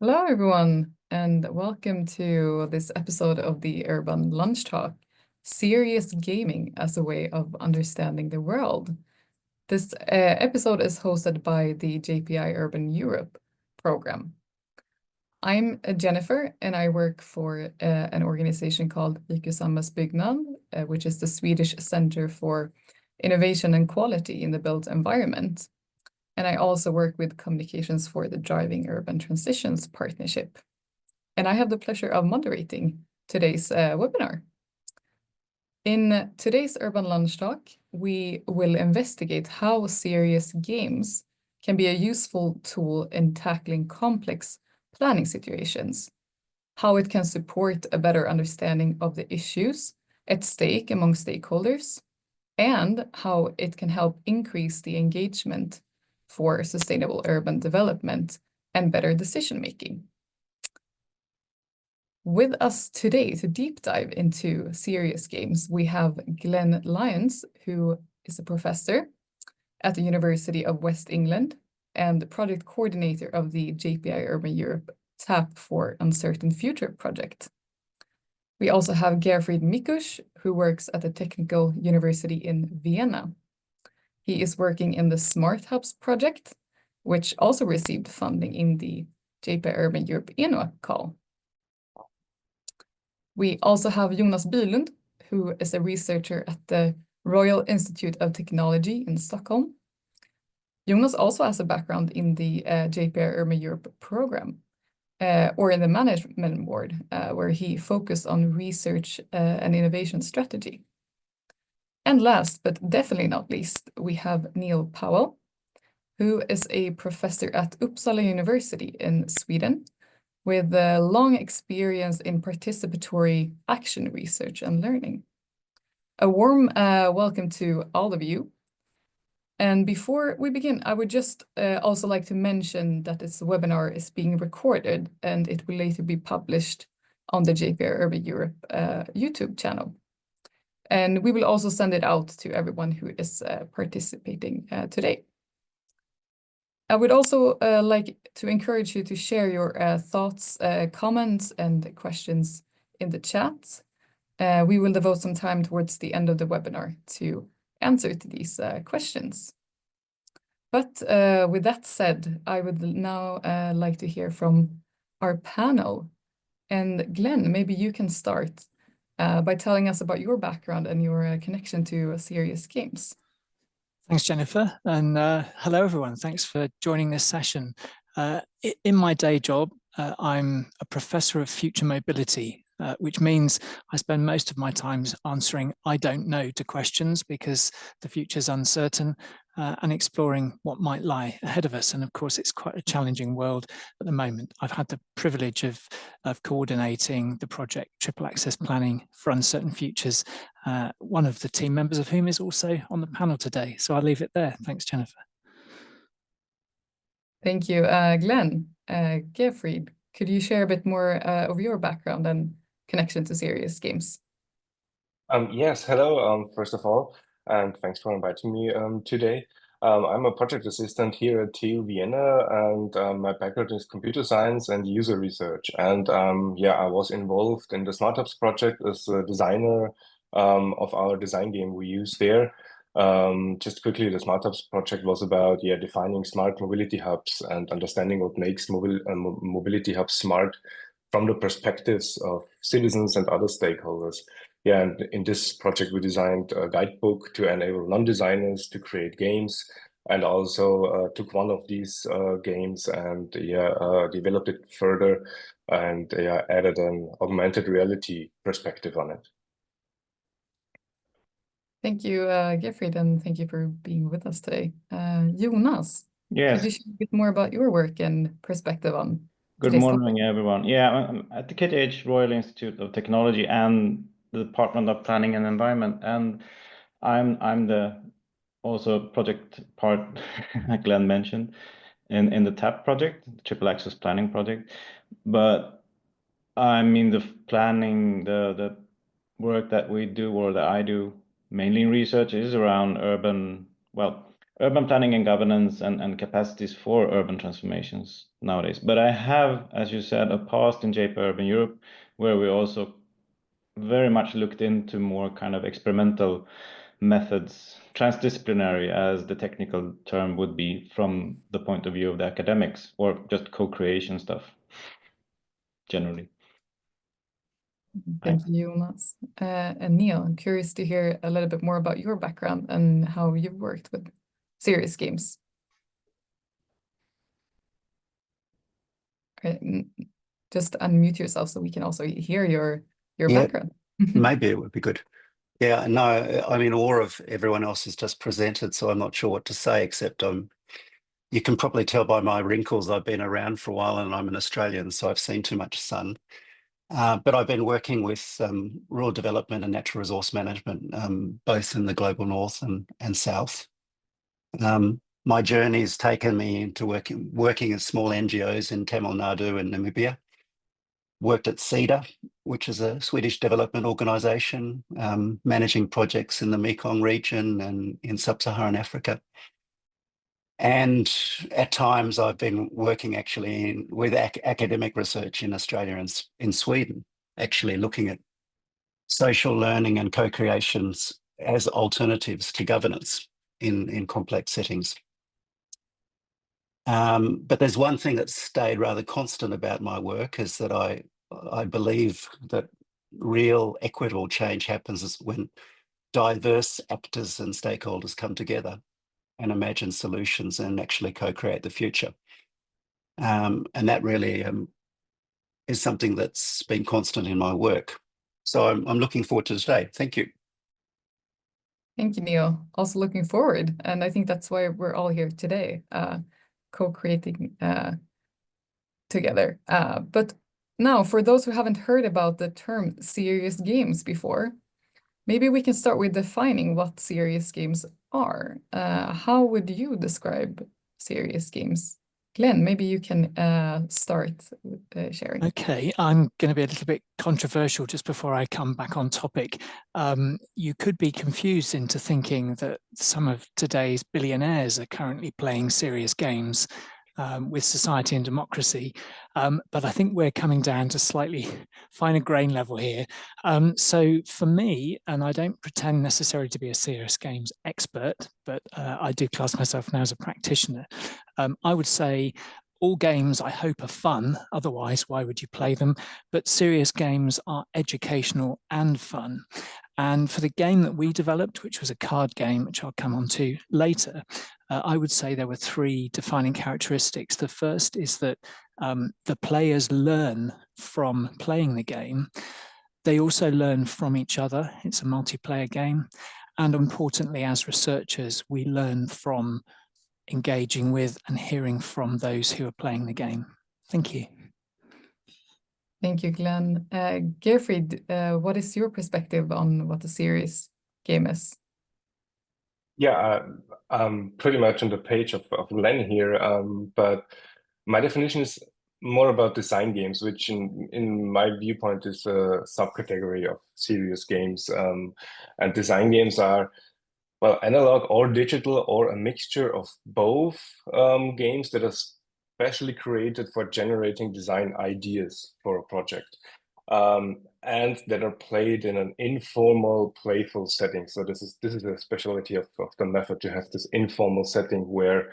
Hello, everyone, and welcome to this episode of the Urban Lunch Talk, Serious Gaming as a Way of Understanding the World. This episode is hosted by the JPI Urban Europe program. I'm Jennifer, and I work for an organization called IQ-Samhällsbyggnad, which is the Swedish Center for Innovation and Quality in the Built Environment. And I also work with communications for the Driving Urban Transitions Partnership. And I have the pleasure of moderating today's webinar. In today's Urban Lunch Talk, we will investigate how serious games can be a useful tool in tackling complex planning situations, how it can support a better understanding of the issues at stake among stakeholders, and how it can help increase the engagement for sustainable urban development and better decision-making. With us today to deep dive into serious games, we have Glenn Lyons, who is a professor at the University of West England and the project coordinator of the JPI Urban Europe TAP for Uncertain Future project. We also have Gerfried Mikusch, who works at the Technical University in Vienna. He is working in the Smart Hubs project, which also received funding in the JPI Urban Europe ENUAC call. We also have Jonas Bylund, who is a researcher at the Royal Institute of Technology in Stockholm. Jonas also has a background in the JPI Urban Europe program, or in the management board, where he focused on research and innovation strategy. And last, but definitely not least, we have Neil Powell, who is a professor at Uppsala University in Sweden, with a long experience in participatory action research and learning. A warm welcome to all of you. And before we begin, I would just also like to mention that this webinar is being recorded and it will later be published on the JPI Urban Europe YouTube channel. And we will also send it out to everyone who is participating today. I would also like to encourage you to share your thoughts, comments, and questions in the chat. We will devote some time towards the end of the webinar to answer to these questions. But with that said, I would now like to hear from our panel. And Glenn, maybe you can start by telling us about your background and your connection to serious games. Thanks, Jennifer, and hello, everyone. Thanks for joining this session. In my day job, I'm a professor of future mobility, which means I spend most of my time answering I don't know to questions because the future's uncertain, and exploring what might lie ahead of us. And of course, it's quite a challenging world at the moment. I've had the privilege of coordinating the project Triple Access Planning for Uncertain Futures, one of the team members of whom is also on the panel today. So I'll leave it there. Thanks, Jennifer. Thank you, Glenn. Gerfried, could you share a bit more of your background and connection to serious games? Yes, hello, first of all, and thanks for inviting me today. I'm a project assistant here at TU Vienna, and my background is computer science and user research. And yeah, I was involved in the Smart Hubs project as a designer of our design game we use there. Just quickly, the Smart Hubs project was about defining smart mobility hubs and understanding what makes mobility hubs smart from the perspectives of citizens and other stakeholders. Yeah, and in this project, we designed a guidebook to enable non-designers to create games, and also took one of these games and developed it further and added an augmented reality perspective on it. Thank you, Gerfried, and thank you for being with us today. Jonas, Yes. could you share a bit more about your work and perspective on Good today's morning, topic? everyone. Yeah, I'm at the KTH Royal Institute of Technology and the Department of Planning and Environment, and I'm the also project part, like Glenn mentioned, in the TAP project, the Triple Access Planning project. But I mean the planning, the work that we do or that I do mainly in research is around urban urban planning and governance and capacities for urban transformations nowadays. But I have, as you said, a past in JPI Urban Europe, where we also very much looked into more kind of experimental methods, transdisciplinary as the technical term would be, from the point of view of the academics, or just co-creation stuff generally. Thank you, Jonas. And Neil, I'm curious to hear a little bit more about your background and how you've worked with serious games. Okay, just unmute yourself so we can also hear your background. Maybe it would be good. Yeah, no, I'm in awe of everyone else has just presented, so I'm not sure what to say, except you can probably tell by my wrinkles I've been around for a while and I'm an Australian, so I've seen too much sun. But I've been working with rural development and natural resource management, both in the global north and south. My journey has taken me into working in small NGOs in Tamil Nadu and Namibia. Worked at CEDA, which is a Swedish development organisation, managing projects in the Mekong region and in sub-Saharan Africa. And at times I've been working actually with academic research in Australia and in Sweden, actually looking at social learning and co-creations as alternatives to governance in complex settings. But there's one thing that's stayed rather constant about my work, is that I believe that real equitable change happens when diverse actors and stakeholders come together and imagine solutions and actually co-create the future. And that really is something that's been constant in my work. So I'm looking forward to today. Thank you. Thank you, Neil. Also looking forward. And I think that's why we're all here today, co-creating together. But now, for those who haven't heard about the term serious games before, maybe we can start with defining what serious games are. How would you describe serious games? Glenn, maybe you can start with sharing. Okay, I'm going to be a little bit controversial just before I come back on topic. You could be confused into thinking that some of today's billionaires are currently playing serious games with society and democracy. But I think we're coming down to slightly finer grain level here. So for me, and I don't pretend necessarily to be a serious games expert, but I do class myself now as a practitioner, I would say all games, I hope, are fun. Otherwise, why would you play them? But serious games are educational and fun. And for the game that we developed, which was a card game, which I'll come on to later, I would say there were three defining characteristics. The first is that the players learn from playing the game. They also learn from each other. It's a multiplayer game. And importantly, as researchers, we learn from engaging with and hearing from those who are playing the game. Thank you. Thank you, Glenn. Gerfried, what is your perspective on what a serious game is? Yeah, I'm pretty much on the page of Glenn here, but my definition is more about design games, which in my viewpoint is a subcategory of serious games. And design games are, well, analog or digital or a mixture of both games that are specially created for generating design ideas for a project. And that are played in an informal, playful setting. So this is a specialty of the method, to have this informal setting where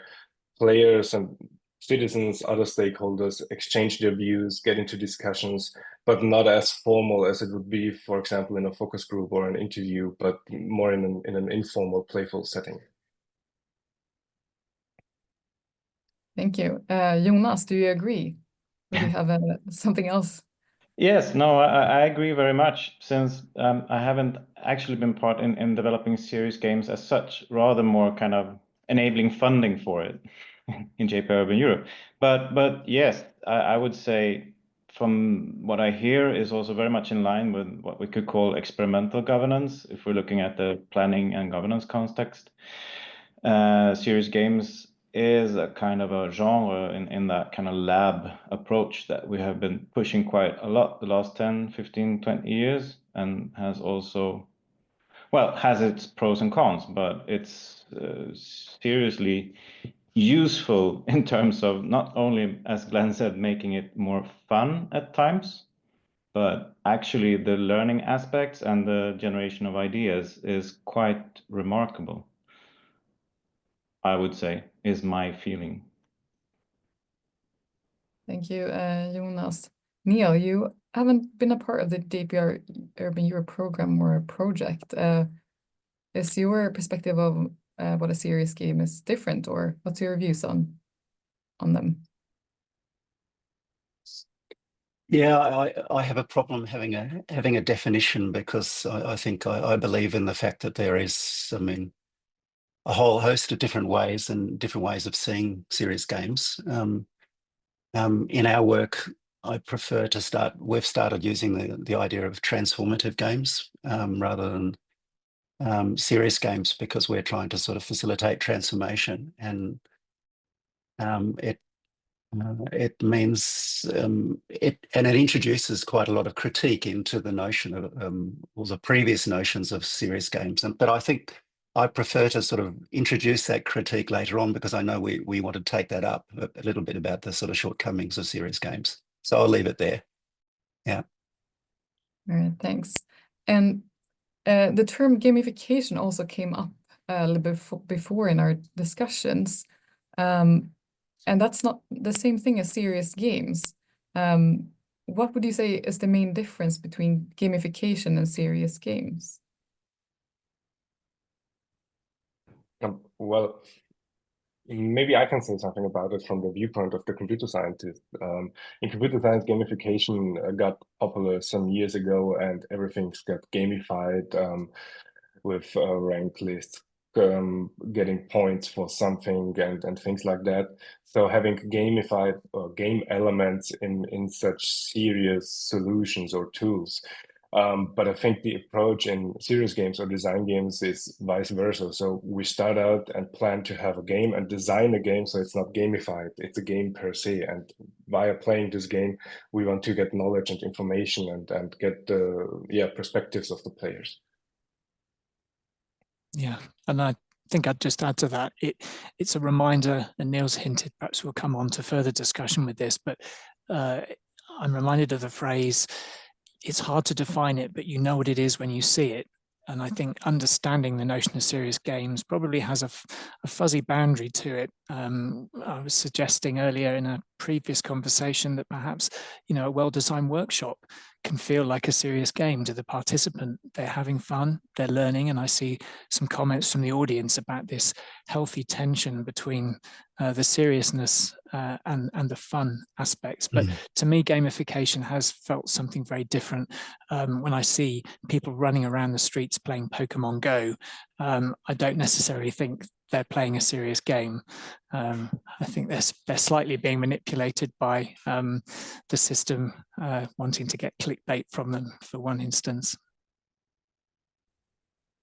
players and citizens, other stakeholders exchange their views, get into discussions, but not as formal as it would be, for example, in a focus group or an interview, but more in an informal, playful setting. Thank you. Jonas, do you agree? Or do you have something else? Yes, no, I agree very much, since I haven't actually been part in developing serious games as such, rather more kind of enabling funding for it in JPI Urban Europe. But yes, I would say, from what I hear, is also very much in line with what we could call experimental governance, if we're looking at the planning and governance context. Serious games is a kind of a genre in that kind of lab approach that we have been pushing quite a lot the last 10, 15, 20 years, and has also well, has its pros and cons, but it's seriously useful in terms of not only, as Glenn said, making it more fun at times, but actually the learning aspects and the generation of ideas is quite remarkable, I would say, is my feeling. Thank you, Jonas. Neil, you haven't been a part of the JPI Urban Europe program or project. Is your perspective of what a serious game is different, or what's your views on them? Yeah, I have a problem having a definition, because I think I believe in the fact that there is, I mean, a whole host of different ways and different ways of seeing serious games. In our work, I prefer to we've started using the idea of transformative games rather than serious games, because we're trying to sort of facilitate transformation, and it means it introduces quite a lot of critique into the notion of or the previous notions of serious games. But I think I prefer to sort of introduce that critique later on, because I know we want to take that up a little bit about the sort of shortcomings of serious games. So I'll leave it there. Yeah. All right, thanks. And the term gamification also came up a little bit before in our discussions. And that's not the same thing as serious games. What would you say is the main difference between gamification and serious games? Well, maybe I can say something about it from the viewpoint of the computer scientist. In computer science, gamification got popular some years ago, and everything's got gamified with ranked lists, getting points for something and things like that. So having gamified or game elements in such serious solutions or tools. But I think the approach in serious games or design games is vice versa. So we start out and plan to have a game and design a game so it's not gamified, it's a game per se. And via playing this game, we want to get knowledge and information and get the perspectives of the players. Yeah, and I think I'd just add to that, it's a reminder, and Neil's hinted, perhaps we'll come on to further discussion with this, but I'm reminded of the phrase, it's hard to define it, but you know what it is when you see it. And I think understanding the notion of serious games probably has a fuzzy boundary to it. I was suggesting earlier in a previous conversation that perhaps, a well-designed workshop can feel like a serious game to the participant. They're having fun, they're learning, and I see some comments from the audience about this healthy tension between the seriousness and the fun aspects. But to me, gamification has felt something very different. When I see people running around the streets playing Pokemon Go, I don't necessarily think they're playing a serious game. I think they're slightly being manipulated by the system wanting to get clickbait from them, for one instance.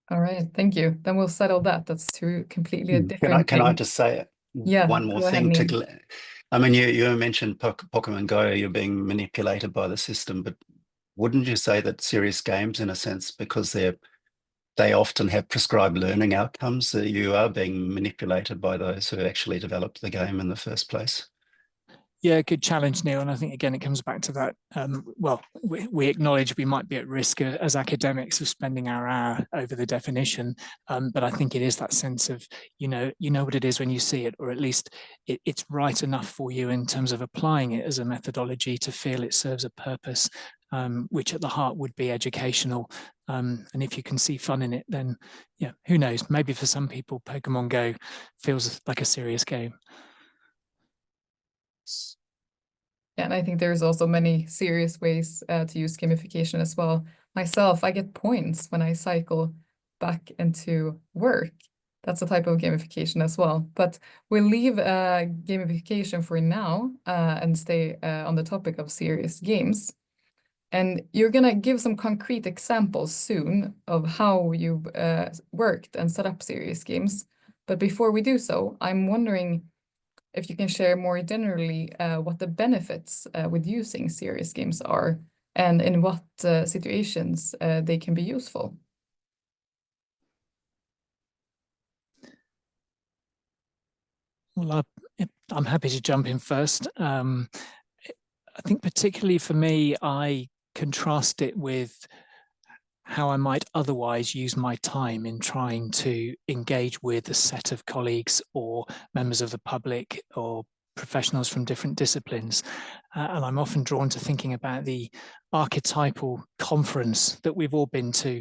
All right, thank you. Then we'll settle that. That's two completely different Can I things. just say Yeah, one more thing to Glenn? I mean, you mentioned Pokemon Go, you're being manipulated by the system, but wouldn't you say that serious games, in a sense, because they often have prescribed learning outcomes, that you are being manipulated by those who actually developed the game in the first place? Yeah, good challenge, Neil. And I think, again, it comes back to that. Well, we acknowledge we might be at risk as academics of spending our hour over the definition. But I think it is that sense of, you know what it is when you see it, or at least it's right enough for you in terms of applying it as a methodology to feel it serves a purpose, which at the heart would be educational. And if you can see fun in it, then who knows? Maybe for some people, Pokemon Go feels like a serious game. Yeah, and I think there's also many serious ways to use gamification as well. Myself, I get points when I cycle back into work. That's a type of gamification as well. But we'll leave gamification for now and stay on the topic of serious games. And you're going to give some concrete examples soon of how you've worked and set up serious games. But before we do so, I'm wondering if you can share more generally what the benefits with using serious games are, and in what situations they can be useful. Well, I'm happy to jump in first. I think particularly for me, I contrast it with how I might otherwise use my time in trying to engage with a set of colleagues or members of the public or professionals from different disciplines. And I'm often drawn to thinking about the archetypal conference that we've all been to,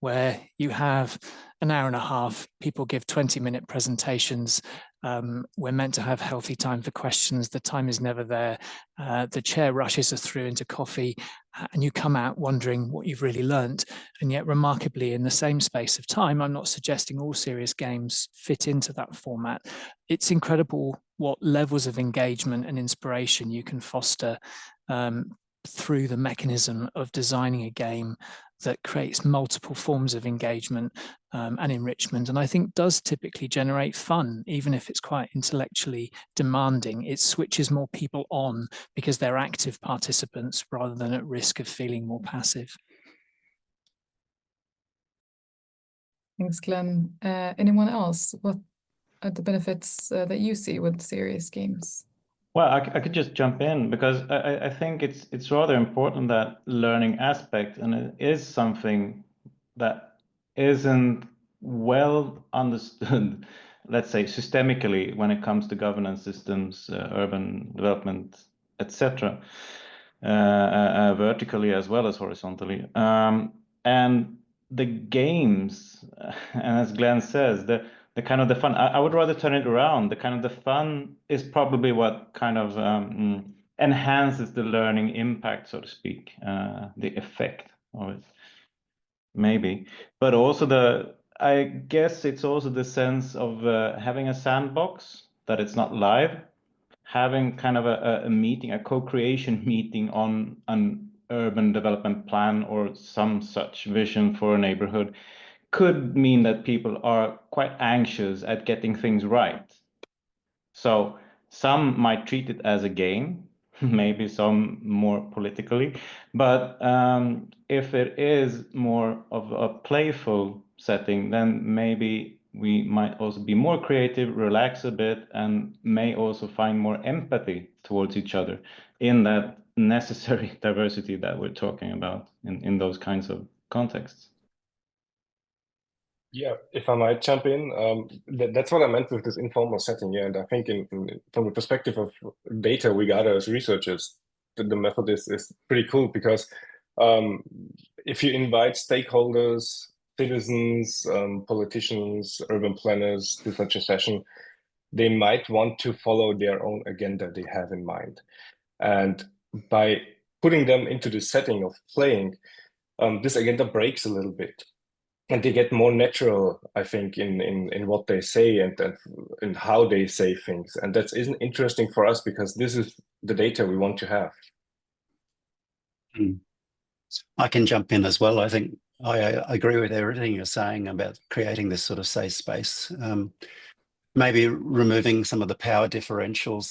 where you have an hour and a half, people give 20-minute presentations. We're meant to have healthy time for questions. The time is never there. The chair rushes us through into coffee, and you come out wondering what you've really learnt. And yet, remarkably, in the same space of time, I'm not suggesting all serious games fit into that format. It's incredible what levels of engagement and inspiration you can foster through the mechanism of designing a game that creates multiple forms of engagement and enrichment, and I think does typically generate fun, even if it's quite intellectually demanding. It switches more people on because they're active participants rather than at risk of feeling more passive. Thanks, Glenn. Anyone else? What are the benefits that you see with serious games? Well, I could just jump in because I think it's rather important, that learning aspect, and it is something that isn't well understood, let's say, systemically when it comes to governance systems, urban development, etc., vertically as well as horizontally. And the games, and as Glenn says, the kind of the fun, I would rather turn it around. The kind of the fun is probably what kind of enhances the learning impact, so to speak, the effect of it, maybe. But also I guess it's also the sense of having a sandbox, that it's not live, having kind of a meeting, a co-creation meeting on an urban development plan or some such vision for a neighborhood could mean that people are quite anxious at getting things right. So some might treat it as a game, maybe some more politically, but if it is more of a playful setting, then maybe we might also be more creative, relax a bit, and may also find more empathy towards each other in that necessary diversity that we're talking about in those kinds of contexts. Yeah, if I might jump in, that's what I meant with this informal setting. Yeah, and I think from the perspective of data we gather as researchers, the method is pretty cool, because if you invite stakeholders, citizens, politicians, urban planners to such a session, they might want to follow their own agenda they have in mind. And by putting them into the setting of playing, this agenda breaks a little bit. And they get more natural, I think, in what they say and how they say things. And that isn't interesting for us, because this is the data we want to have. I can jump in as well. I think I agree with everything you're saying about creating this sort of safe space. Maybe removing some of the power differentials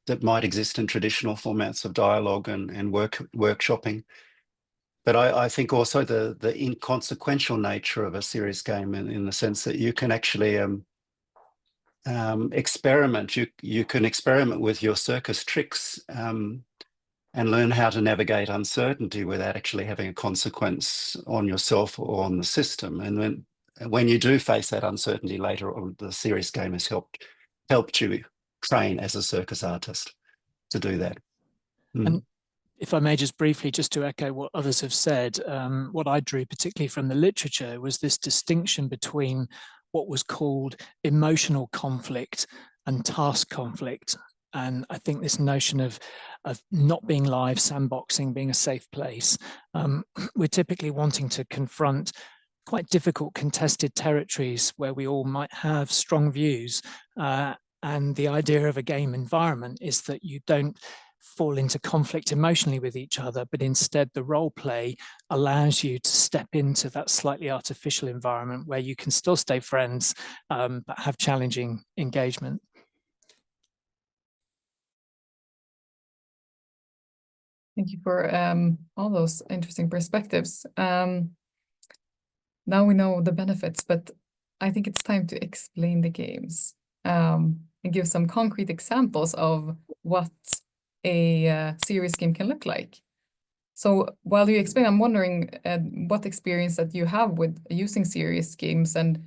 that might exist in traditional formats of dialogue and workshopping. But I think also the inconsequential nature of a serious game, in the sense that you can actually experiment. You can experiment with your circus tricks and learn how to navigate uncertainty without actually having a consequence on yourself or on the system. And when you do face that uncertainty later on, the serious game has helped you train as a circus artist to do that. And if I may just briefly, just to echo what others have said, what I drew particularly from the literature was this distinction between what was called emotional conflict and task conflict. And I think this notion of not being live, sandboxing, being a safe place, we're typically wanting to confront quite difficult contested territories where we all might have strong views. And the idea of a game environment is that you don't fall into conflict emotionally with each other, but instead the role play allows you to step into that slightly artificial environment where you can still stay friends, but have challenging engagement. Thank you for all those interesting perspectives. Now we know the benefits, but I think it's time to explain the games. and give some concrete examples of what a serious game can look like. So while you explain, I'm wondering what experience that you have with using serious games, and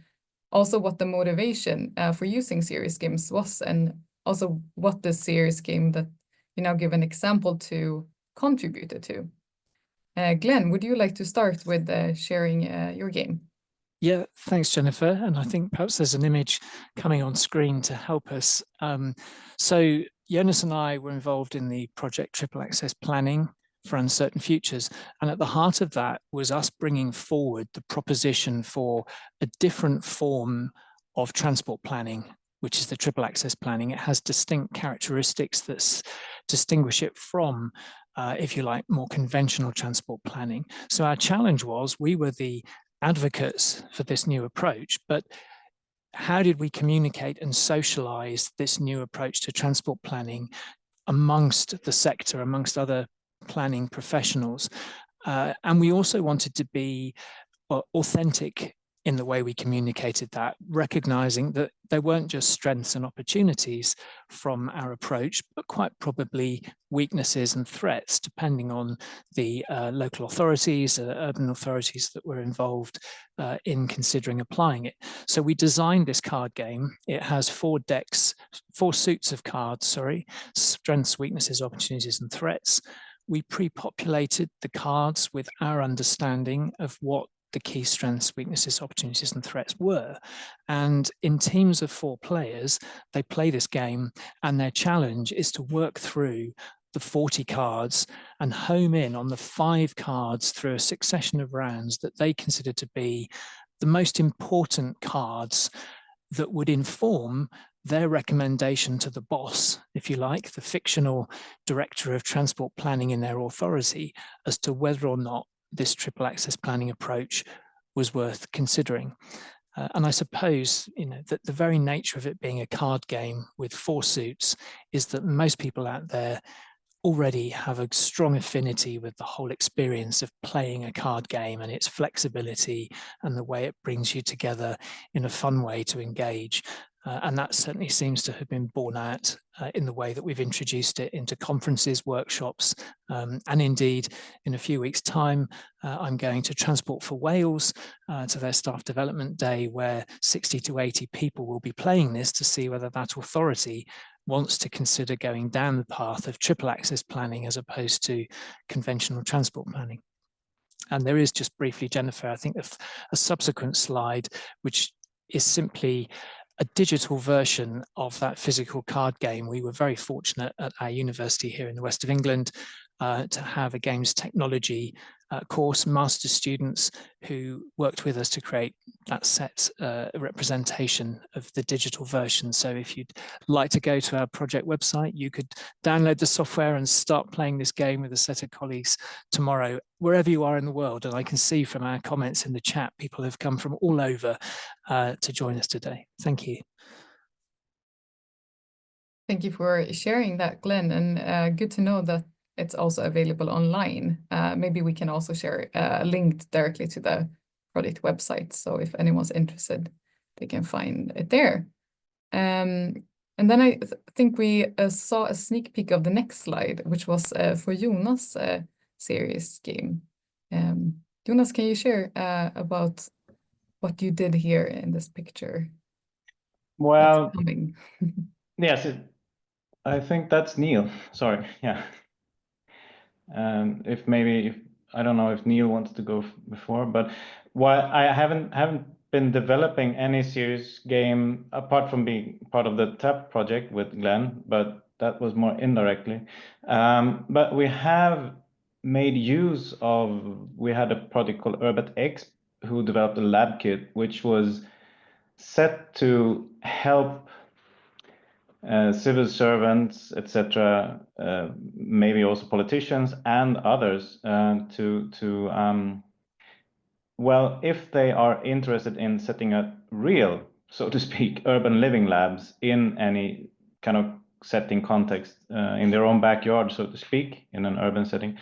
also what the motivation for using serious games was, and also what the serious game that you now give an example to contributed to. Glenn, would you like to start with sharing your game? Yeah, thanks, Jennifer. And I think perhaps there's an image coming on screen to help us. So Jonas and I were involved in the project Triple Access Planning for Uncertain Futures. And at the heart of that was us bringing forward the proposition for a different form of transport planning, which is the triple access planning. It has distinct characteristics that distinguish it from, if you like, more conventional transport planning. So our challenge was, we were the advocates for this new approach, but how did we communicate and socialize this new approach to transport planning amongst the sector, amongst other planning professionals? And we also wanted to be authentic in the way we communicated that, recognizing that there weren't just strengths and opportunities from our approach, but quite probably weaknesses and threats, depending on the local authorities, urban authorities that were involved in considering applying it. So we designed this card game. It has 4 decks, 4 suits of cards, strengths, weaknesses, opportunities, and threats. We pre-populated the cards with our understanding of what the key strengths, weaknesses, opportunities, and threats were. And in teams of 4 players, they play this game, and their challenge is to work through the 40 cards and home in on the 5 cards through a succession of rounds that they consider to be the most important cards that would inform their recommendation to the boss, if you like, the fictional director of transport planning in their authority, as to whether or not this triple access planning approach was worth considering. And I suppose, that the very nature of it being a card game with 4 suits is that most people out there already have a strong affinity with the whole experience of playing a card game and its flexibility and the way it brings you together in a fun way to engage. And that certainly seems to have been borne out in the way that we've introduced it into conferences, workshops, and indeed, in a few weeks' time, I'm going to Transport for Wales to their staff development day, where 60 to 80 people will be playing this to see whether that authority wants to consider going down the path of triple access planning as opposed to conventional transport planning. And there is, just briefly, Jennifer, I think a subsequent slide, which is simply a digital version of that physical card game. We were very fortunate at our university here in the west of England to have a games technology course, master students who worked with us to create that set representation of the digital version. So if you'd like to go to our project website, you could download the software and start playing this game with a set of colleagues tomorrow, wherever you are in the world. And I can see from our comments in the chat, people have come from all over to join us today. Thank you. Thank you for sharing that, Glenn, and good to know that it's also available online. Maybe we can also share a link directly to the project website, so if anyone's interested, they can find it there. And then I think we saw a sneak peek of the next slide, which was for Jonas' series game. Jonas, can you share about what you did here in this picture? Well, yes, I think that's Neil. Sorry, yeah. If I don't know if Neil wants to go before, but while I haven't been developing any serious game apart from being part of the TAP project with Glenn, but that was more indirectly. But we have made use of, we had a project called UrbanX who developed a lab kit, which was set to help civil servants, etc., maybe also politicians and others well, if they are interested in setting up real, so to speak, urban living labs in any kind of setting context, in their own backyard, so to speak, in an urban setting,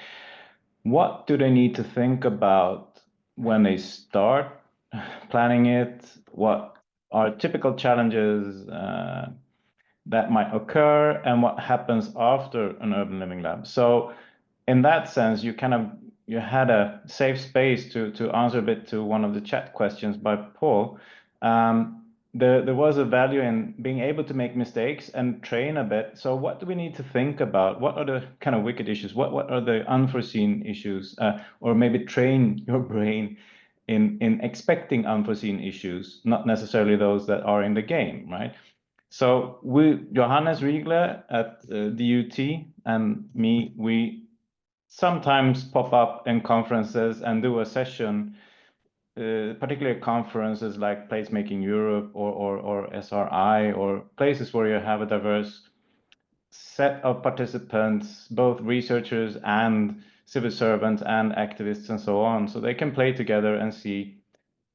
what do they need to think about when they start planning it? What are typical challenges? that might occur and what happens after an urban living lab. So in that sense, you had a safe space to answer a bit to one of the chat questions by Paul. There was a value in being able to make mistakes and train a bit. So what do we need to think about? What are the kind of wicked issues? What are the unforeseen issues? Or maybe train your brain in expecting unforeseen issues, not necessarily those that are in the game, right? So Johannes Riegler at DUT and me, we sometimes pop up in conferences and do a session, particularly conferences like Placemaking Europe or SRI, or places where you have a diverse set of participants, both researchers and civil servants and activists and so on, so they can play together and see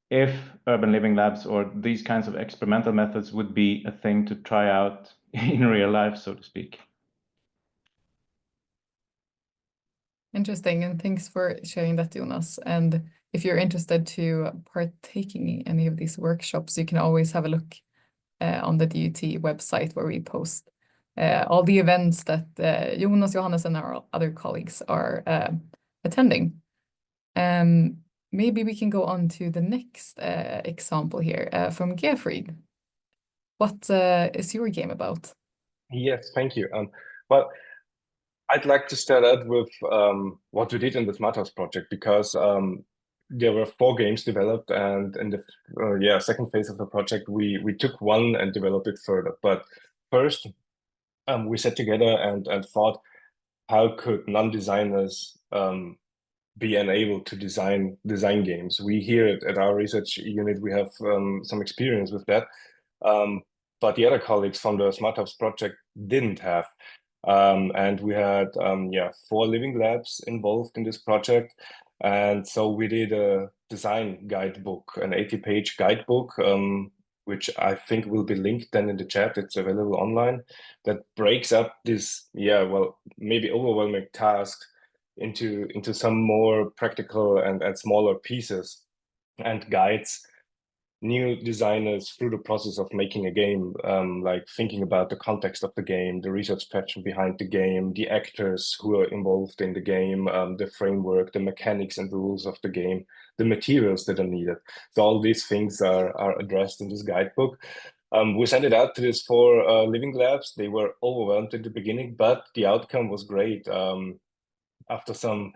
if urban living labs or these kinds of experimental methods would be a thing to try out in real life, so to speak. Interesting, and thanks for sharing that, Jonas. And if you're interested to partaking in any of these workshops, you can always have a look on the DUT website, where we post all the events that Jonas, Johannes, and our other colleagues are attending. Maybe we can go on to the next example here from Geoffrey. What is your game about? Yes, thank you. Well, I'd like to start out with what we did in the Smart House project, because there were 4 games developed, and in the second phase of the project, we took one and developed it further. But first, we sat together and thought, how could non-designers be enabled to design games? We here at our research unit, we have some experience with that, but the other colleagues from the Smart House project didn't have. And we had 4 living labs involved in this project, and so we did a design guidebook, an 80-page guidebook, which I think will be linked then in the chat. It's available online, that breaks up this maybe overwhelming task into some more practical and smaller pieces, and guides new designers through the process of making a game, like thinking about the context of the game, the research passion behind the game, the actors who are involved in the game, the framework, the mechanics and rules of the game, the materials that are needed. So all these things are addressed in this guidebook. We sent it out to these 4 living labs. They were overwhelmed in the beginning, but the outcome was great. After some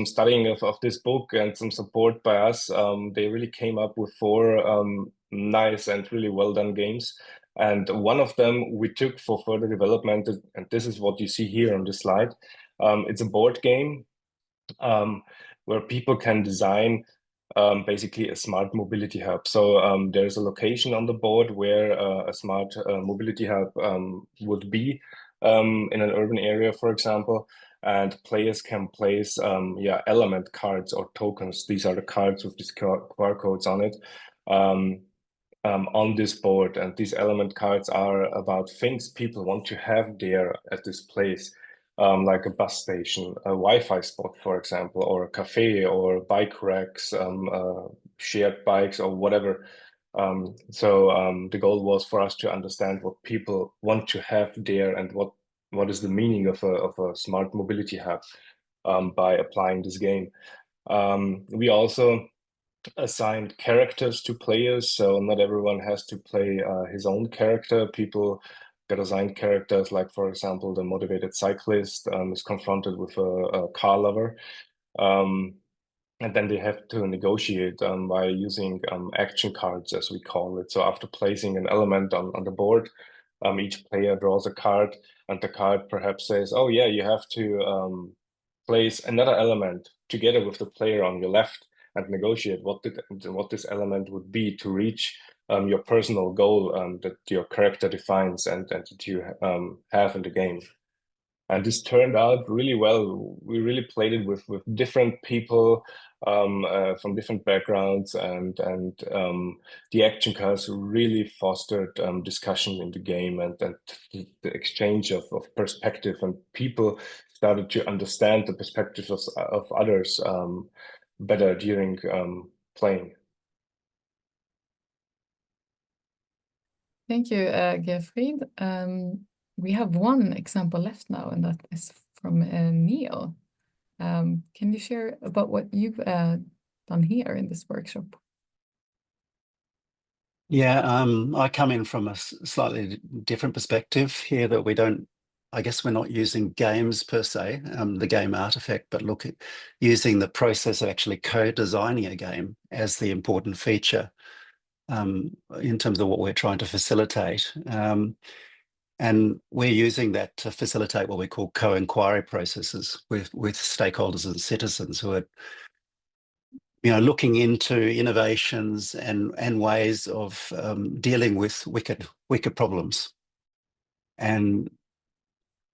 studying of this book and some support by us, they really came up with 4 nice and really well done games. And one of them we took for further development, and this is what you see here on this slide. It's a board game where people can design basically a smart mobility hub. So there's a location on the board where a smart mobility hub would be in an urban area, for example. And players can place element cards or tokens. These are the cards with these QR codes on it, on this board. And these element cards are about things people want to have there at this place, like a bus station, a Wi-Fi spot, for example, or a cafe, or bike racks, shared bikes, or whatever. The goal was for us to understand what people want to have there, and what is the meaning of a smart mobility hub by applying this game. We also assigned characters to players, so not everyone has to play his own character. People get assigned characters, like, for example, the motivated cyclist is confronted with a car lover. And then they have to negotiate by using action cards, as we call it. So after placing an element on the board, each player draws a card, and the card perhaps says, oh yeah, you have to place another element together with the player on your left and negotiate what this element would be to reach your personal goal that your character defines and that you have in the game. And this turned out really well. We really played it with different people from different backgrounds, and the action cards really fostered discussion in the game, and the exchange of perspective, and people started to understand the perspectives of others better during playing. Thank you, Gerfried. We have one example left now, and that is from Neil. Can you share about what you've done here in this workshop? Yeah, I come in from a slightly different perspective here, that we don't, I guess we're not using games per se, the game artifact, but look at using the process of actually co-designing a game as the important feature in terms of what we're trying to facilitate. And we're using that to facilitate what we call co-inquiry processes with stakeholders and citizens who are, you know, looking into innovations and ways of dealing with wicked problems. And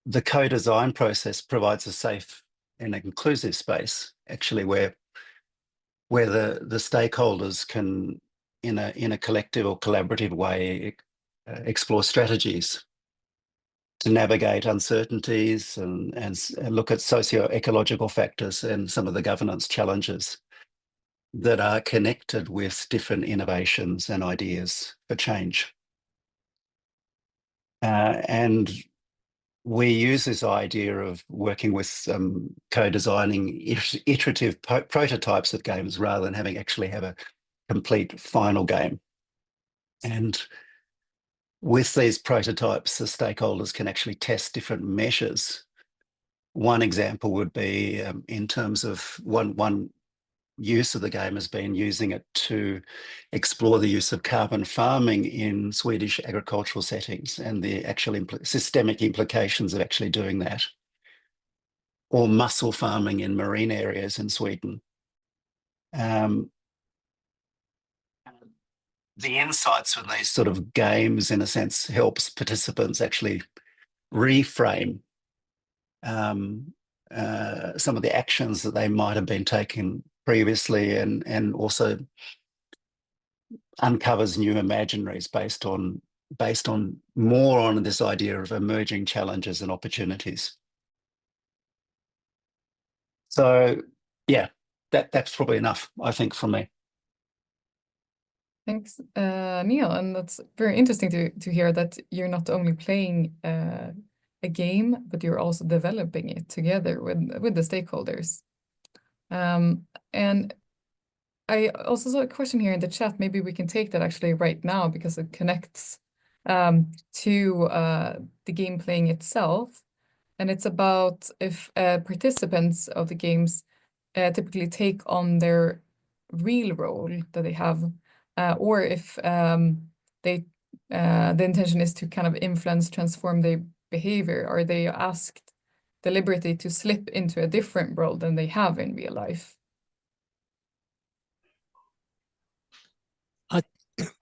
the co-design process provides a safe and inclusive space, actually, where the stakeholders can, in a collective or collaborative way, explore strategies to navigate uncertainties and look at socio-ecological factors and some of the governance challenges that are connected with different innovations and ideas for change. And we use this idea of working with co-designing iterative prototypes of games rather than actually have a complete final game. And with these prototypes, the stakeholders can actually test different measures. One example would be in terms of one use of the game has been using it to explore the use of carbon farming in Swedish agricultural settings and the actual systemic implications of actually doing that, or mussel farming in marine areas in Sweden. The insights from these sort of games, in a sense, helps participants actually reframe some of the actions that they might have been taking previously, and also uncovers new imaginaries based on more on this idea of emerging challenges and opportunities. So yeah, that's probably enough, I think, from me. Thanks, Neil, and that's very interesting to hear that you're not only playing a game, but you're also developing it together with the stakeholders. And I also saw a question here in the chat. Maybe we can take that actually right now, because it connects to the game playing itself. And it's about if participants of the games typically take on their real role that they have, or if the intention is to kind of influence, transform their behavior. Are they asked deliberately to slip into a different role than they have in real life?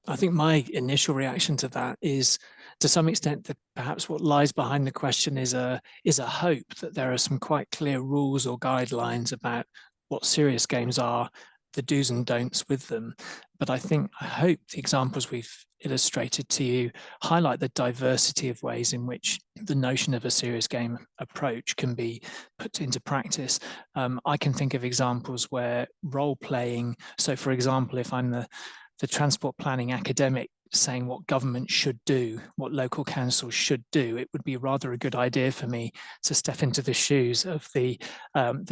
I think my initial reaction to that is, to some extent, that perhaps what lies behind the question is a hope that there are some quite clear rules or guidelines about what serious games are, the do's and don'ts with them. But I hope the examples we've illustrated to you highlight the diversity of ways in which the notion of a serious game approach can be put into practice. I can think of examples where role-playing, so for example, if I'm the transport planning academic saying what government should do, what local councils should do, it would be rather a good idea for me to step into the shoes of the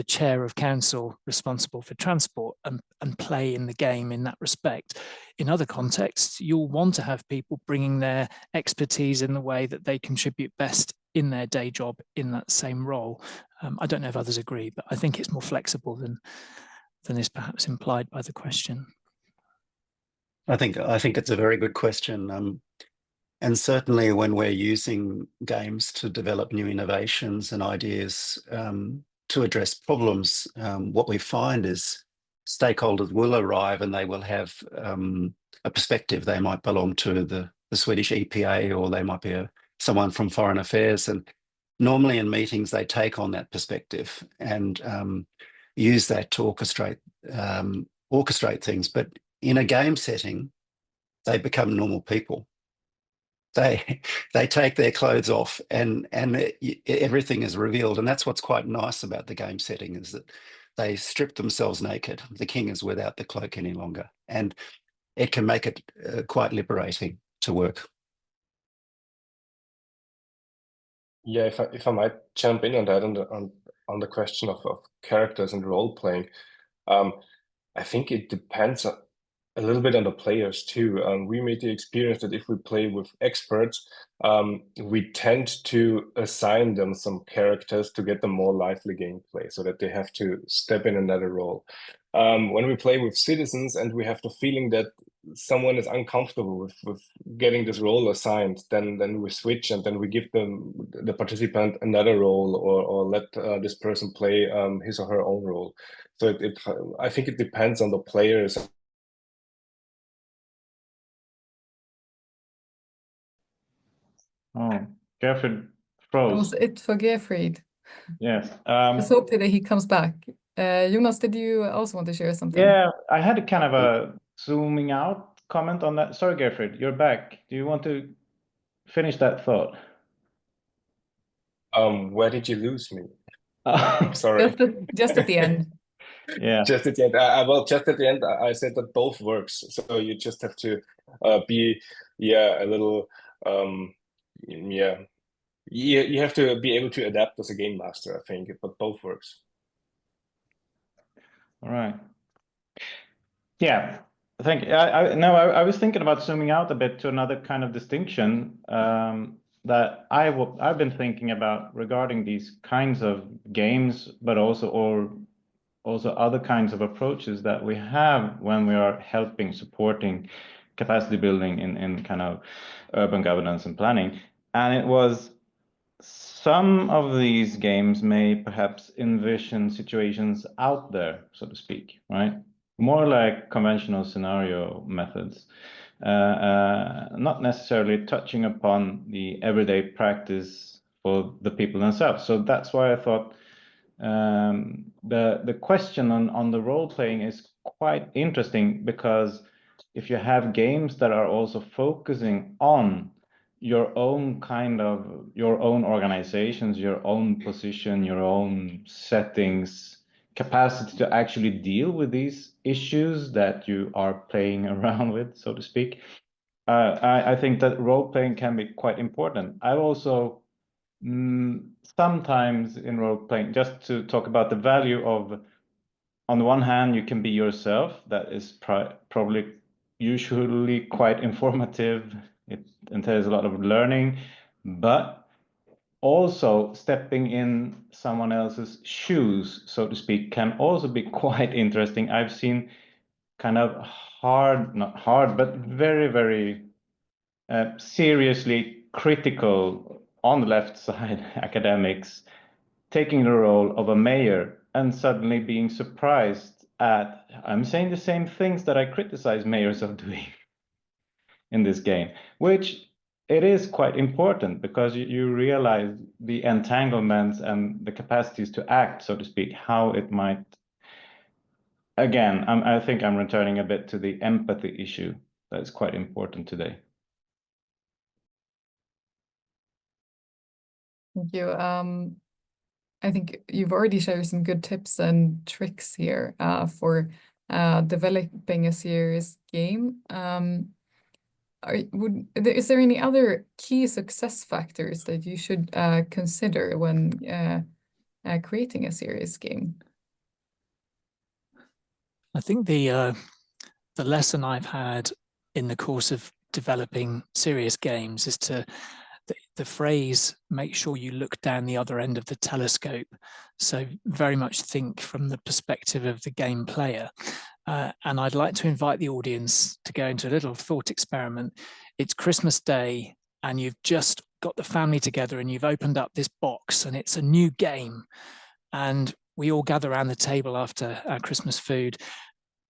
chair of council responsible for transport and play in the game in that respect. In other contexts, you'll want to have people bringing their expertise in the way that they contribute best in their day job in that same role. I don't know if others agree, but I think it's more flexible than is perhaps implied by the question. I think it's a very good question. And certainly when we're using games to develop new innovations and ideas to address problems, what we find is stakeholders will arrive and they will have a perspective. They might belong to the Swedish EPA, or they might be someone from Foreign Affairs. And normally in meetings, they take on that perspective and use that to orchestrate things. But in a game setting, they become normal people. They take their clothes off and everything is revealed. And that's what's quite nice about the game setting, is that they strip themselves naked. The king is without the cloak any longer. And it can make it quite liberating to work. Yeah, if I might jump in on that on the question of characters and role playing, I think it depends a little bit on the players too. We made the experience that if we play with experts, we tend to assign them some characters to get them more lively gameplay, so that they have to step in another role. When we play with citizens and we have the feeling that someone is uncomfortable with getting this role assigned, then we switch and then we give the participant another role, or let this person play his or her own role. So I think it depends on the players. Oh, Gerfried That was froze. it for Gerfried. Yes. Let's hope that he comes back. Jonas, did you also want to share something? Yeah, I had a kind of a zooming out comment on that. Sorry, Gerfried, you're back. Do you want to finish that thought? Where did you lose me? Oh, Sorry. Just at the end. yeah. Just at the end. Well, just at the end, I said that both works. So you just have to be, a little, yeah. You have to be able to adapt as a game master, I think, but both works. All right. Yeah, I think I was thinking about zooming out a bit to another kind of distinction that I've been thinking about regarding these kinds of games, but also other kinds of approaches that we have when we are supporting capacity building in kind of urban governance and planning. And it was, some of these games may perhaps envision situations out there, so to speak, right? More like conventional scenario methods, not necessarily touching upon the everyday practice for the people themselves. So that's why I thought the question on the role playing is quite interesting, because if you have games that are also focusing on your own organizations, your own position, your own settings, capacity to actually deal with these issues that you are playing around with, so to speak, I think that role playing can be quite important. I've also sometimes in role playing, just to talk about the value of, on the one hand, you can be yourself. That is probably usually quite informative. It entails a lot of learning, but also stepping in someone else's shoes, so to speak, can also be quite interesting. I've seen kind of not hard, but very, very seriously critical, on the left side, academics taking the role of a mayor and suddenly being surprised at, I'm saying the same things that I criticize mayors of doing in this game, which it is quite important, because you realize the entanglements and the capacities to act, so to speak, how it might, again, I think I'm returning a bit to the empathy issue that is quite important today. Thank you. I think you've already shared some good tips and tricks here for developing a serious game. Is there any other key success factors that you should consider when creating a serious game? I think the lesson I've had in the course of developing serious games is the phrase, make sure you look down the other end of the telescope. So very much think from the perspective of the game player. And I'd like to invite the audience to go into a little thought experiment. It's Christmas Day and you've just got the family together and you've opened up this box and it's a new game. And we all gather around the table after our Christmas food.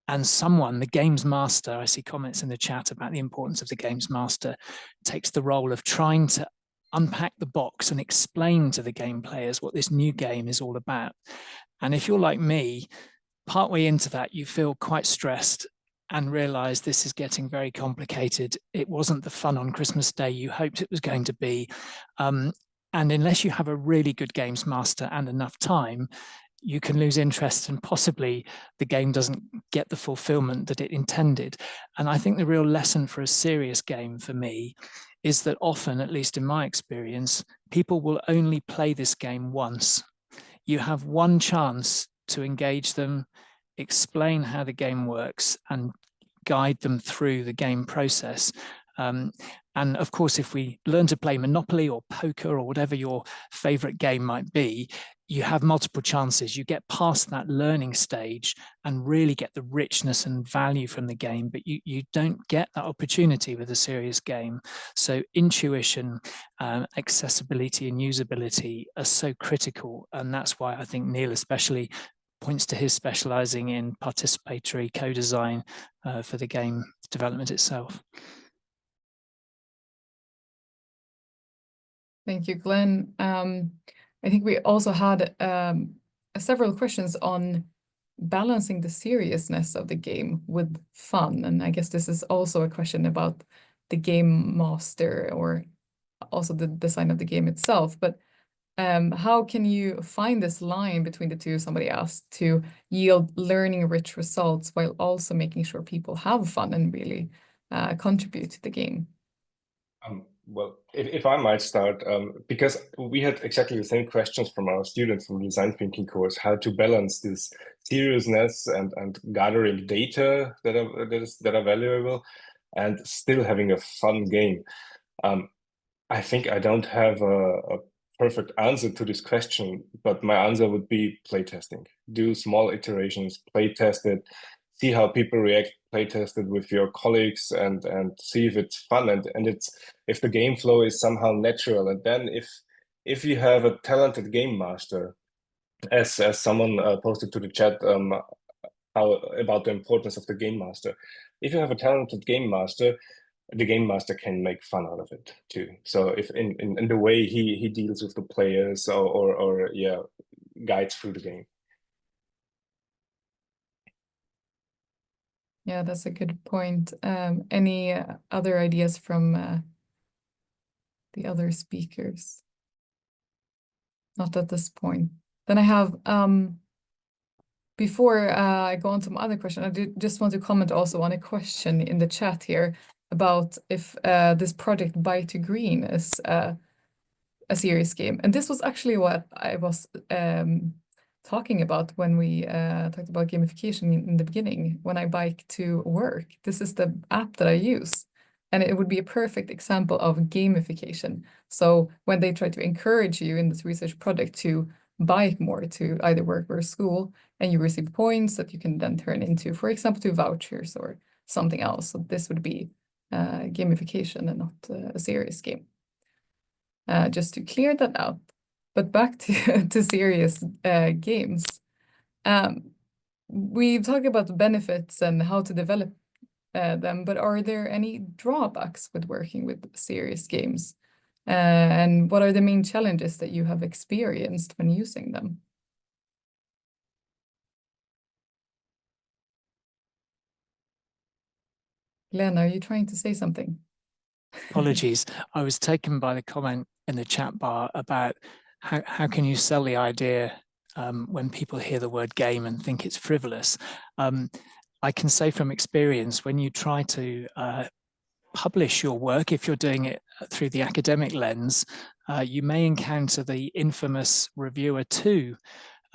And someone, the games master, I see comments in the chat about the importance of the games master, takes the role of trying to unpack the box and explain to the game players what this new game is all about. And if you're like me, partway into that, you feel quite stressed and realize this is getting very complicated. It wasn't the fun on Christmas Day you hoped it was going to be. And unless you have a really good games master and enough time, you can lose interest and possibly the game doesn't get the fulfillment that it intended. And I think the real lesson for a serious game for me is that often, at least in my experience, people will only play this game once. You have one chance to engage them, explain how the game works, and guide them through the game process. And of course, if we learn to play Monopoly or poker or whatever your favorite game might be, you have multiple chances. You get past that learning stage and really get the richness and value from the game, but you don't get that opportunity with a serious game. So intuition, accessibility and usability are so critical. And that's why I think Neil especially points to his specializing in participatory co-design for the game development itself. Thank you, Glenn. I think we also had several questions on balancing the seriousness of the game with fun. And I guess this is also a question about the game master or also the design of the game itself. But how can you find this line between the two, somebody asked, to yield learning-rich results while also making sure people have fun and really contribute to the game? Well, if I might start, because we had exactly the same questions from our students from the design thinking course, how to balance this seriousness and gathering data that are valuable and still having a fun game. I think I don't have a perfect answer to this question, but my answer would be playtesting. Do small iterations, playtest it, see how people react, playtest it with your colleagues and see if it's fun and if the game flow is somehow natural. And then if you have a talented game master, as someone posted to the chat how about the importance of the game master. If you have a talented game master, the game master can make fun out of it too. So if in the way he deals with the players or guides through the game. Yeah, that's a good point. Any other ideas from the other speakers? Not at this point. Then I have, before I go on to my other question, I just want to comment also on a question in the chat here about if this project Buy to Green is a serious game. And this was actually what I was talking about when we talked about gamification in the beginning. When I bike to work, this is the app that I use. And it would be a perfect example of gamification. So when they try to encourage you in this research project to bike more to either work or school, and you receive points that you can then turn into, for example, to vouchers or something else. So this would be gamification and not a serious game. Just to clear that out. But back to serious games. We've talked about the benefits and how to develop them, but are there any drawbacks with working with serious games? And what are the main challenges that you have experienced when using them? Glenn, are you trying to say something? Apologies. I was taken by the comment in the chat bar about how can you sell the idea when people hear the word game and think it's frivolous. I can say from experience, when you try to publish your work, if you're doing it through the academic lens, you may encounter the infamous reviewer 2,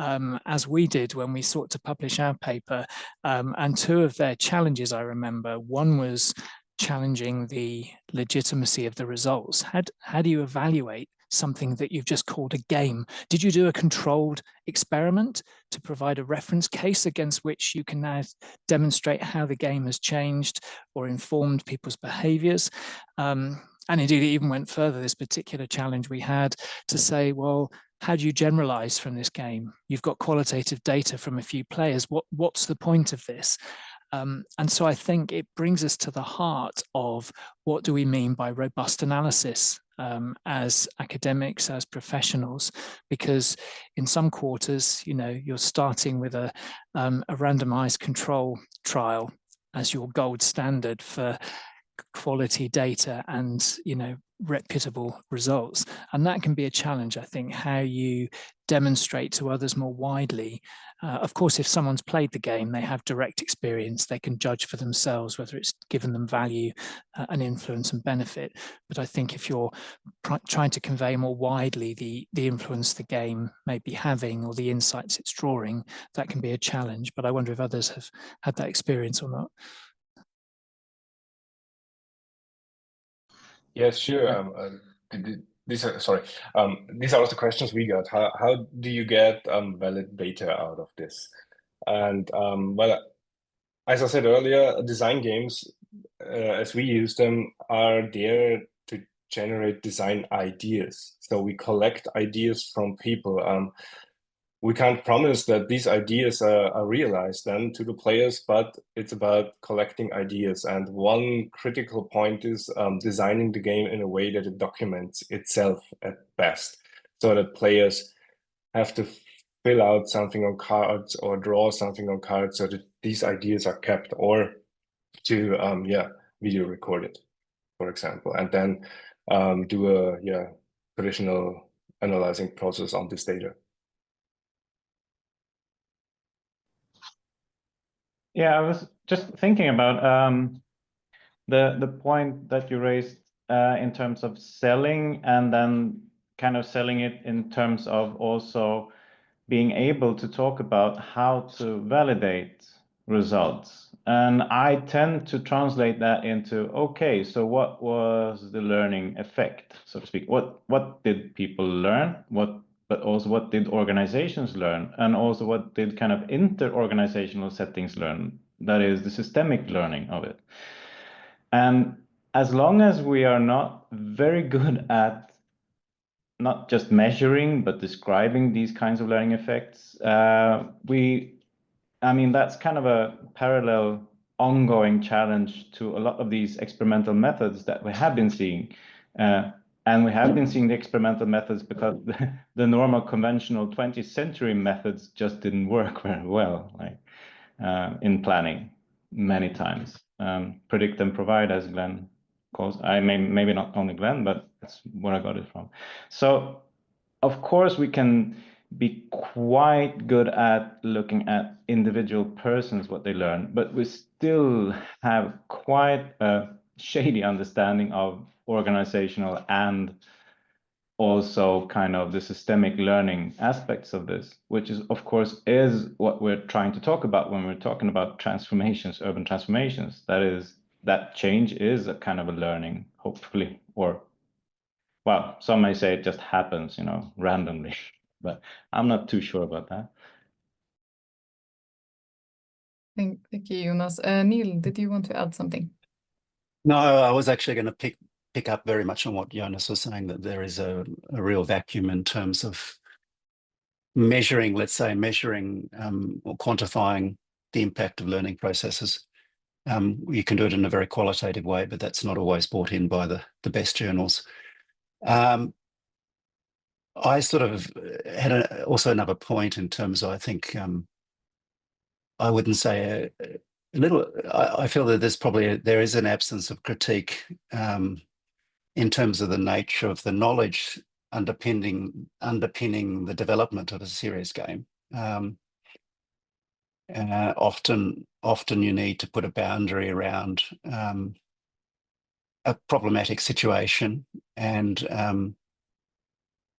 as we did when we sought to publish our paper. And two of their challenges, I remember, one was challenging the legitimacy of the results. How do you evaluate something that you've just called a game? Did you do a controlled experiment to provide a reference case against which you can now demonstrate how the game has changed or informed people's behaviors? And indeed, it even went further, this particular challenge we had, to say, well, how do you generalize from this game? You've got qualitative data from a few players. What's the point of this? And so I think it brings us to the heart of what do we mean by robust analysis as academics, as professionals, because in some quarters, you're starting with a randomized control trial as your gold standard for quality data and, reputable results. And that can be a challenge, I think, how you demonstrate to others more widely. Of course, if someone's played the game, they have direct experience, they can judge for themselves whether it's given them value and influence and benefit. But I think if you're trying to convey more widely the influence the game may be having or the insights it's drawing, that can be a challenge. But I wonder if others have had that experience or not. Yes, sure. These are also questions we got. How do you get valid data out of this? And well, as I said earlier, design games, as we use them, are there to generate design ideas. So we collect ideas from people. We can't promise that these ideas are realized then to the players, but it's about collecting ideas. And one critical point is designing the game in a way that it documents itself at best, so that players have to fill out something on cards or draw something on cards so that these ideas are kept, or to video record it, for example, and then do a traditional analyzing process on this data. Yeah, I was just thinking about the point that you raised in terms of selling, and then kind of selling it in terms of also being able to talk about how to validate results. And I tend to translate that into, okay, so what was the learning effect, so to speak? What did people learn? But also what did organizations learn? And also what did kind of inter-organizational settings learn? That is the systemic learning of it. And as long as we are not very good at not just measuring, but describing these kinds of learning effects, I mean, that's kind of a parallel ongoing challenge to a lot of these experimental methods that we have been seeing. And we have been seeing the experimental methods because the normal conventional 20th century methods just didn't work very well, like in planning many times. Predict and provide, as Glenn calls. Maybe not only Glenn, but that's where I got it from. So of course we can be quite good at looking at individual persons, what they learn, but we still have quite a shady understanding of organizational and also kind of the systemic learning aspects of this, which is, of course, is what we're trying to talk about when we're talking about transformations, urban transformations. That is, that change is a kind of a learning, hopefully, or, well, some may say it just happens, randomly, but I'm not too sure about that. Thank you, Jonas. Neil, did you want to add something? No, I was actually going to pick up very much on what Jonas was saying, that there is a real vacuum in terms of measuring, let's say, or quantifying the impact of learning processes. You can do it in a very qualitative way, but that's not always brought in by the best journals. I sort of had also another point in terms of, I think, I wouldn't say a little, I feel that there is an absence of critique in terms of the nature of the knowledge underpinning the development of a serious game. Often you need to put a boundary around a problematic situation, and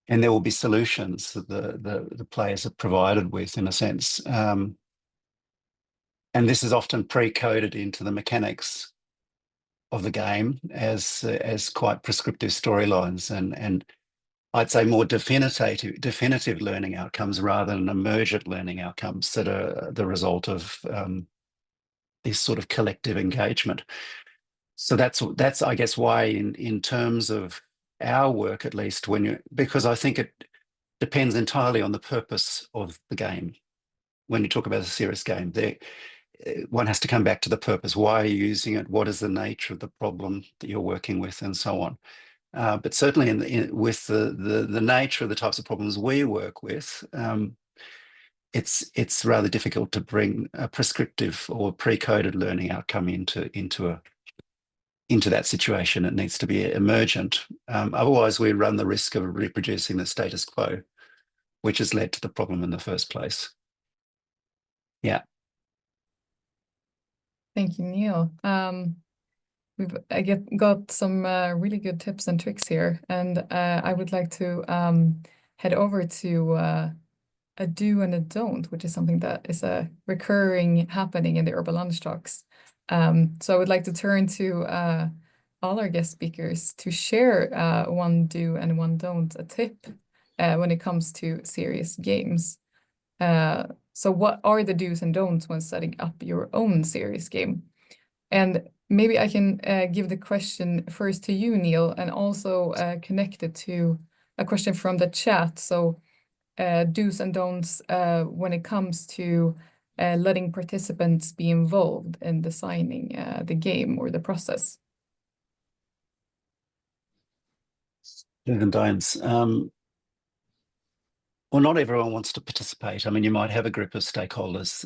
there will be solutions that the players are provided with, in a sense. And this is often pre-coded into the mechanics of the game as quite prescriptive storylines, and I'd say more definitive learning outcomes rather than emergent learning outcomes that are the result of this sort of collective engagement. So that's I guess why in terms of our work, at least, because I think it depends entirely on the purpose of the game. When you talk about a serious game, one has to come back to the purpose. Why are you using it? What is the nature of the problem that you're working with, and so on. But certainly with the nature of the types of problems we work with, it's rather difficult to bring a prescriptive or pre-coded learning outcome into into that situation. It needs to be emergent. Otherwise, we run the risk of reproducing the status quo, which has led to the problem in the first place. Yeah. Thank you, Neil. We've got some really good tips and tricks here, and I would like to head over to a do and a don't, which is something that is a recurring happening in the Urban Lunch Talks. So I would like to turn to all our guest speakers to share one do and one don't, a tip when it comes to serious games. So what are the do's and don'ts when setting up your own serious game? And maybe I can give the question first to you, Neil, and also connect it to a question from the chat. So do's and don'ts when it comes to letting participants be involved in designing the game or the process. Do's and don'ts. Well, not everyone wants to participate. I mean, you might have a group of stakeholders,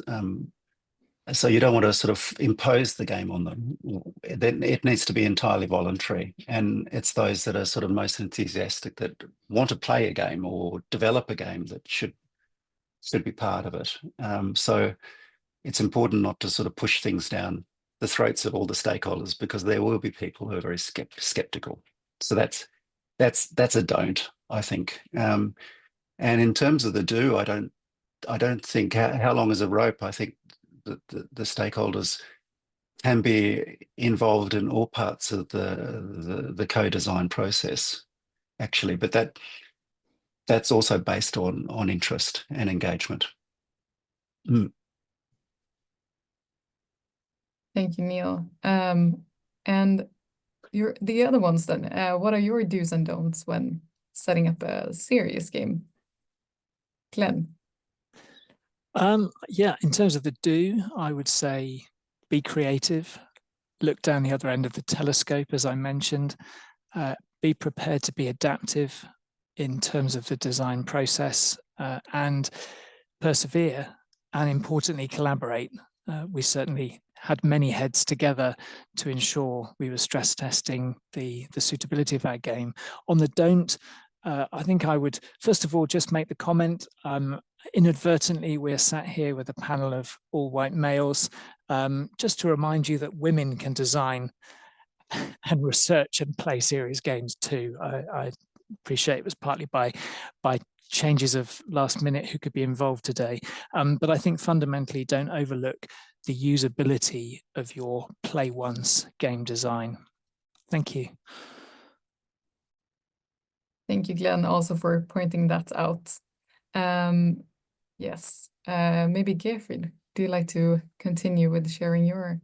so you don't want to sort of impose the game on them. It needs to be entirely voluntary, and it's those that are sort of most enthusiastic that want to play a game or develop a game that should be part of it. So it's important not to sort of push things down the throats of all the stakeholders, because there will be people who are very skeptical. So that's a don't, I think. And in terms of the do, I don't think how long is a rope. I think the stakeholders can be involved in all parts of the co-design process, actually, but that's also based on interest and engagement. Thank you, Neil. And the other ones then, what are your do's and don'ts when setting up a serious game? Glenn? Yeah, in terms of the do, I would say be creative, look down the other end of the telescope, as I mentioned, be prepared to be adaptive in terms of the design process, and persevere, and importantly, collaborate. We certainly had many heads together to ensure we were stress testing the suitability of our game. On the don't, I think I would, first of all, just make the comment, inadvertently, we're sat here with a panel of all white males, just to remind you that women can design and research and play serious games too. I appreciate it was partly by changes of last minute who could be involved today. But I think fundamentally, don't overlook the usability of your play once game design. Thank you. Thank you, Glenn, also for pointing that out. Yes, maybe Gerfried, do you like to continue with sharing your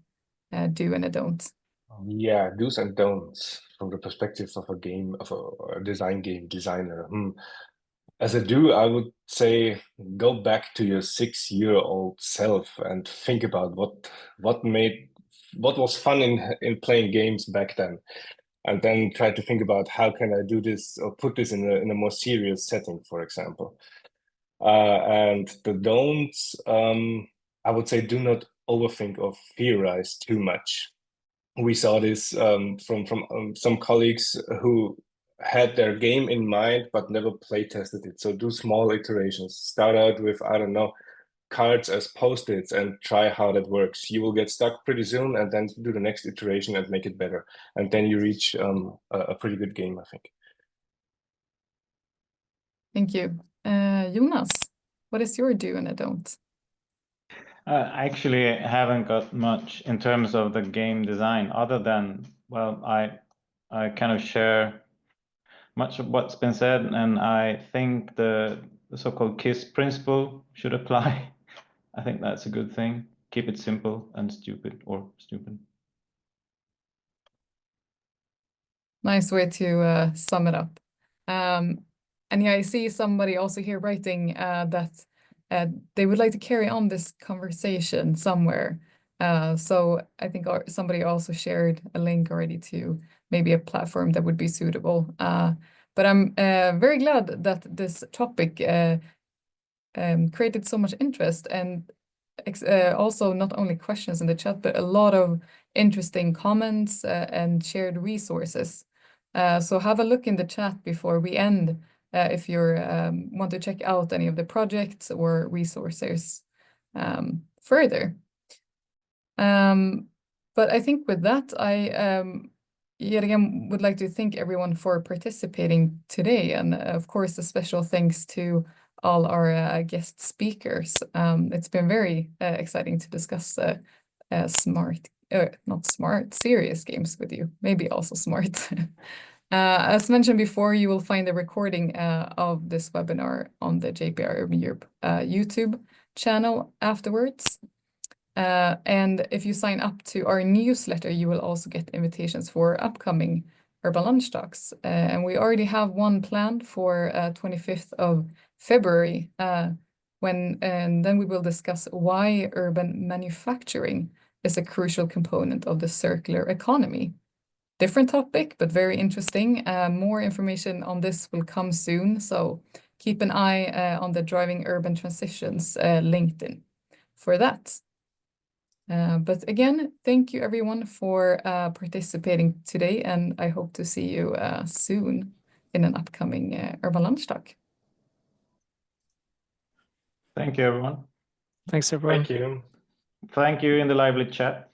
do and a don't? Yeah, do's and don'ts from the perspective of a design game designer. As a do, I would say go back to your 6-year-old self and think about what was fun in playing games back then, and then try to think about how can I do this or put this in a more serious setting, for example. And the don'ts, I would say, do not overthink or theorize too much. We saw this from some colleagues who had their game in mind but never play tested it. So do small iterations. Start out with, I don't know, cards as post-its and try how that works. You will get stuck pretty soon, and then do the next iteration and make it better. And then you reach a pretty good game, I think. Thank you. Jonas, what is your do and a don't? I actually haven't got much in terms of the game design, other than, well, I kind of share much of what's been said, and I think the so-called KISS principle should apply. I think that's a good thing. Keep it simple and stupid, or stupid. Nice way to sum it up. And yeah, I see somebody also here writing that they would like to carry on this conversation somewhere. So I think somebody also shared a link already to maybe a platform that would be suitable. But I'm very glad that this topic created so much interest, and also not only questions in the chat, but a lot of interesting comments and shared resources. So have a look in the chat before we end if you want to check out any of the projects or resources further. But I think with that, I yet again would like to thank everyone for participating today, and of course a special thanks to all our guest speakers. It's been very exciting to discuss not smart, serious games with you, maybe also smart. As mentioned before, you will find the recording of this webinar on the JPI Urban Europe YouTube channel afterwards. And if you sign up to our newsletter, you will also get invitations for upcoming Urban Lunch Talks. And we already have one planned for 25th of February, and then we will discuss why urban manufacturing is a crucial component of the circular economy. Different topic, but very interesting. More information on this will come soon, so keep an eye on the Driving Urban Transitions LinkedIn for that. But again, thank you everyone for participating today, and I hope to see you soon in an upcoming Urban Lunch Talk. Thank you, everyone. Thanks, everyone. Thank you. Thank you in the lively chat.